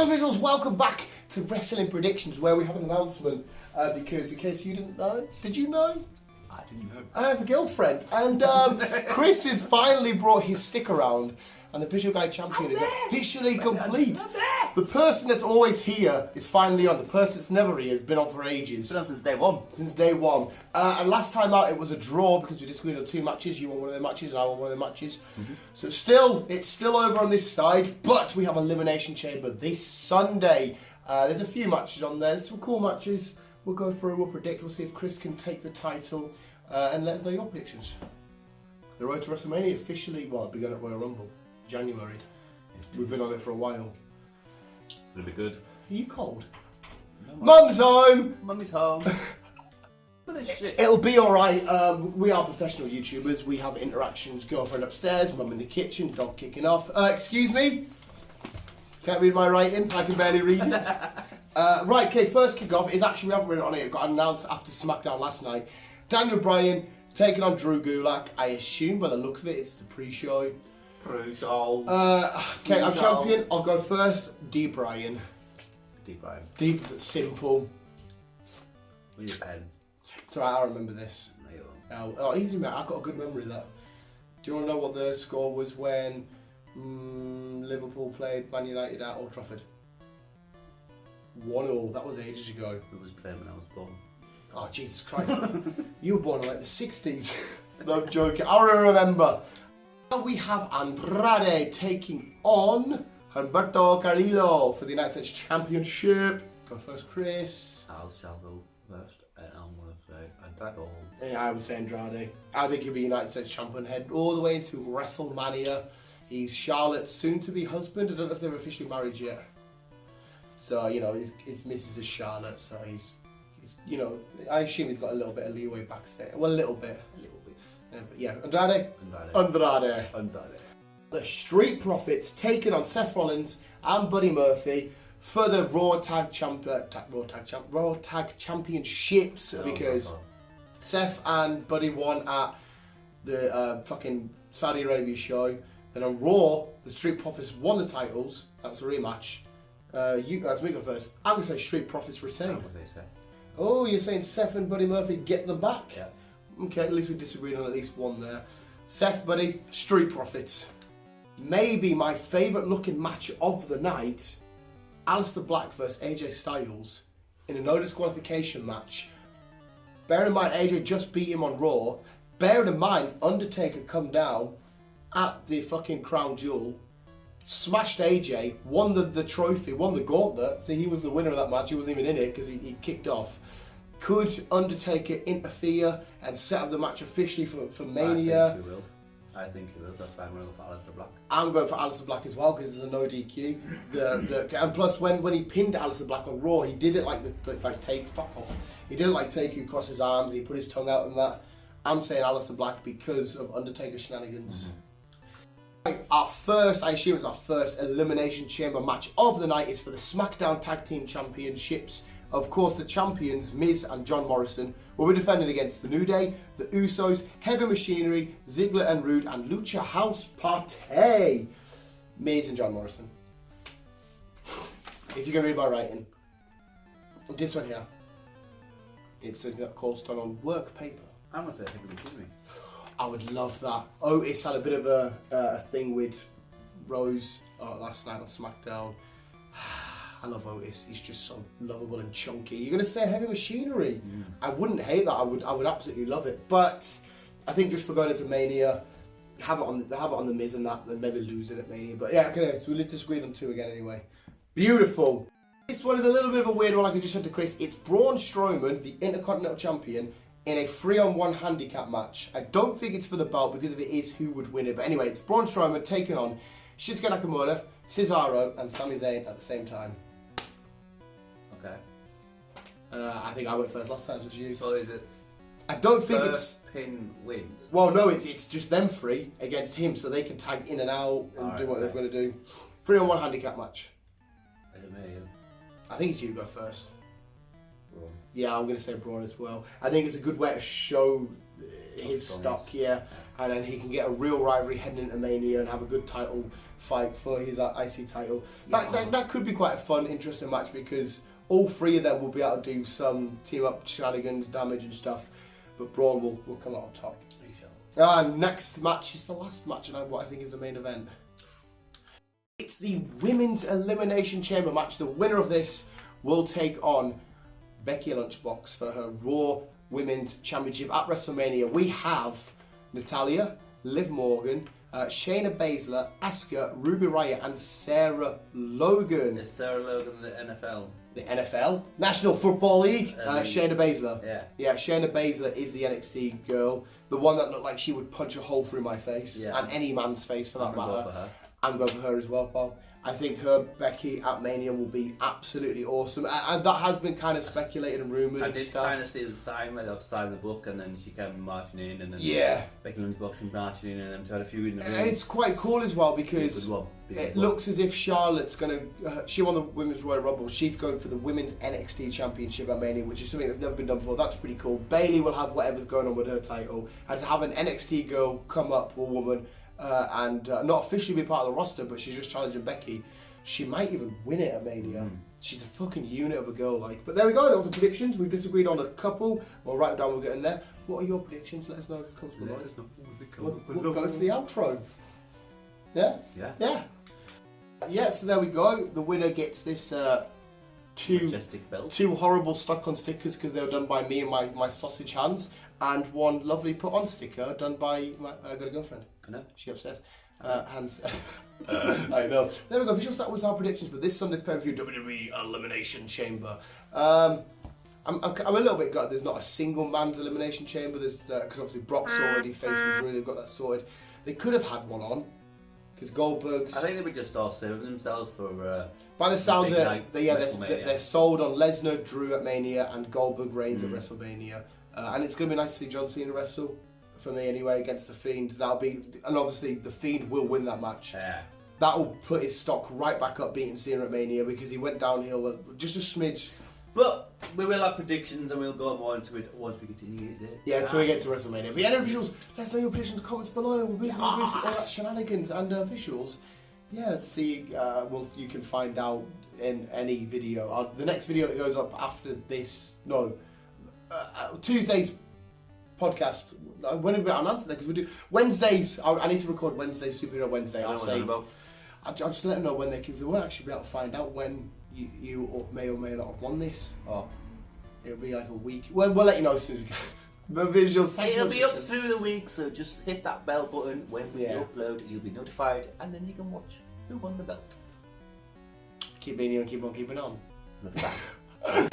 Hello visuals, welcome back to Wrestling Predictions, where we have an announcement, because in case you didn't know, did you know? I didn't know. I have a girlfriend, and Chris has finally brought his stick around, and the Visual Guide Champion is officially complete. The person that's always here is finally on. The person that's never here has been on for ages. Been on since day one. Since day one. And last time out it was a draw because we disagreed on 2 matches. You won one of the matches and I won one of the matches. So it's still over on this side, but we have Elimination Chamber this Sunday. There's a few matches on there. There's some cool matches. We'll go through, we'll predict, we'll see if Chris can take the title, and let us know your predictions. The road to WrestleMania officially, begun at Royal Rumble, January. We've been on it for a while. It'll be good. Are you cold? No, Mum's home! Mummy's home. This shit. It'll be alright. We are professional YouTubers. We have interactions. Girlfriend upstairs, mum in the kitchen, dog kicking off. Excuse me? Can't read my writing. I can barely read it. Right, okay, first kick-off is actually, we haven't read it on it. It got announced after SmackDown last night. Daniel Bryan taking on Drew Gulak. I assume by the looks of it, it's the pre-show. Okay, I'm champion. I'll go first. D. Bryan. D. Bryan. Deep, simple. With your pen. It's alright, I remember this. Oh, easy, mate. I've got a good memory of that. Do you want to know what the score was when Liverpool played Man United at Old Trafford? 1-0. That was ages ago. Who was playing when I was born? Oh, Jesus Christ. You were born in like the 60s. No, I'm joking. I remember. Now we have Andrade taking on Humberto Carrillo for the United States Championship. Go first, Chris. I shall go first, and I'm going to say Andrade. Yeah, I would say Andrade. I think he'll be United States Champion, head all the way into WrestleMania. He's Charlotte's soon-to-be husband. I don't know if they're officially married yet. So, you know, it's Mrs. Charlotte, so he's, you know, I assume he's got a little bit of leeway backstage. Well, a little bit. But yeah, Andrade. The Street Profits taking on Seth Rollins and Buddy Murphy for the Raw Tag Championships, because Seth and Buddy won at the fucking Saudi Arabia show. Then on Raw, the Street Profits won the titles. That was a rematch. You guys, me go first. I'm gonna say Street Profits retain. Oh, you're saying Seth and Buddy Murphy get them back? Yeah. Okay, at least we disagreed on at least one there. Seth, Buddy, Street Profits. Maybe my favourite looking match of the night, Aleister Black versus AJ Styles in a no disqualification match. Bearing in mind AJ just beat him on Raw. Bearing in mind Undertaker come down at the fucking Crown Jewel, smashed AJ, won the trophy, won the gauntlet. See, he was the winner of that match. He wasn't even in it because he kicked off. Could Undertaker interfere and set up the match officially for Mania? I think he will. That's why I'm going for Aleister Black. I'm going for Aleister Black as well because it's a no DQ. And plus, when he pinned Aleister Black on Raw, he did it like take fuck off. He did it like take you across his arms and he put his tongue out and that. I'm saying Aleister Black because of Undertaker shenanigans. Right, I assume it's our first Elimination Chamber match of the night. It's for the SmackDown Tag Team Championships. Of course, the champions, Miz and John Morrison, will be defending against The New Day, The Usos, Heavy Machinery, Ziggler and Rude, and Lucha House Party. Miz and John Morrison. If you can read my writing. This one here. It's a course done on work paper. I'm going to say Heavy Machinery. I would love that. Otis had a bit of a thing with Rose last night on SmackDown. I love Otis. He's just so lovable and chunky. You're gonna say Heavy Machinery? I wouldn't hate that. I would absolutely love it. But I think just for going into Mania, have it on the Miz and that, and maybe lose it at Mania. But yeah, okay. So we disagreed on 2 again anyway. Beautiful. This one is a little bit of a weird one, like I just said to Chris. It's Braun Strowman, the Intercontinental Champion, in a 3-on-1 handicap match. I don't think it's for the belt because if it is, who would win it? But anyway, it's Braun Strowman taking on Shinsuke Nakamura, Cesaro, and Sami Zayn at the same time. Okay. I think I went first last time, was you? So is it? I don't think first pin wins. Well, no, it's just them 3 against him, so they can tag in and out and do what they're going to do. 3-on-1 handicap match. Is it me? I think it's you go first. Braun. Yeah, I'm going to say Braun as well. I think it's a good way to show his stock, yeah. And then he can get a real rivalry heading into Mania and have a good title fight for his IC title. That could be quite a fun, interesting match because all three of them will be able to do some team up shenanigans, damage and stuff. But Braun will come out on top. Next match is the last match and what I think is the main event. It's the Women's Elimination Chamber match. The winner of this will take on Becky Lunchbox for her Raw Women's Championship at WrestleMania. We have Natalya, Liv Morgan, Shayna Baszler, Asuka, Ruby Riott and Sarah Logan. Is Sarah Logan the NFL? The NFL? National Football League? Shayna Baszler. Yeah. Yeah, Shayna Baszler is the NXT girl. The one that looked like she would punch a hole through my face. Yeah. And any man's face for that matter. And go for her as well, Paul. I think her Becky at Mania will be absolutely awesome, and that has been kind of speculated and rumoured. I did kind of see the sign right outside the book, and then she came marching in, and then Becky Lynchbox came marching in, and then to have a few in the room. It's quite cool as well because it looks as if Charlotte's going to. She won the Women's Royal Rumble. She's going for the Women's NXT Championship at Mania, which is something that's never been done before. That's pretty cool. Bayley will have whatever's going on with her title, and to have an NXT girl come up, a woman. And not officially be part of the roster, but she's just challenging Becky. She might even win it at Mania. She's a fucking unit of a girl, like. But there we go. That was the predictions. We've disagreed on a couple. We'll write them down. We'll get in there. What are your predictions? Let us know in the comments below. We'll go to the outro. Yeah. Yeah. So there we go. The winner gets this majestic belt. Two horrible stuck-on stickers because they were done by me and my sausage hands, and one lovely put-on sticker done by my got a girlfriend. I know. She upstairs. Hands. I know. There we go. Visuals, that was our predictions for this Sunday's pay-per-view WWE Elimination Chamber. I'm a little bit gutted there's not a single man's Elimination Chamber. There's because obviously Brock's already facing Drew. They've got that sorted. They could have had one on because Goldberg's. I think they were just all saving themselves for. By the sound of it, they're sold on Lesnar, Drew at Mania, and Goldberg Reigns at WrestleMania. And it's going to be nice to see John Cena wrestle. For me anyway, against The Fiend. That'll be, and obviously The Fiend will win that match. Yeah. That'll put his stock right back up beating Cena at Mania because he went downhill just a smidge. But we will have predictions and we'll go more into it once we continue there. Yeah, until we get to WrestleMania. But yeah, no visuals. Let us know your predictions in the comments below. We'll all that shenanigans and visuals. Yeah, let's see. You can find out in any video. The next video that goes up after this, Tuesday's podcast. When have we got an answer there? Because we do Wednesdays. I need to record Wednesday, Superhero Wednesday. I'll just let them know when because they won't actually be able to find out when you may or may not have won this. Oh, it'll be like a week. Well, we'll let you know as soon as we can. The visuals. It'll be up through the week, so just hit that bell button when we upload. You'll be notified, and then you can watch who won the belt. Keep being you and keep on keeping on. Look at that.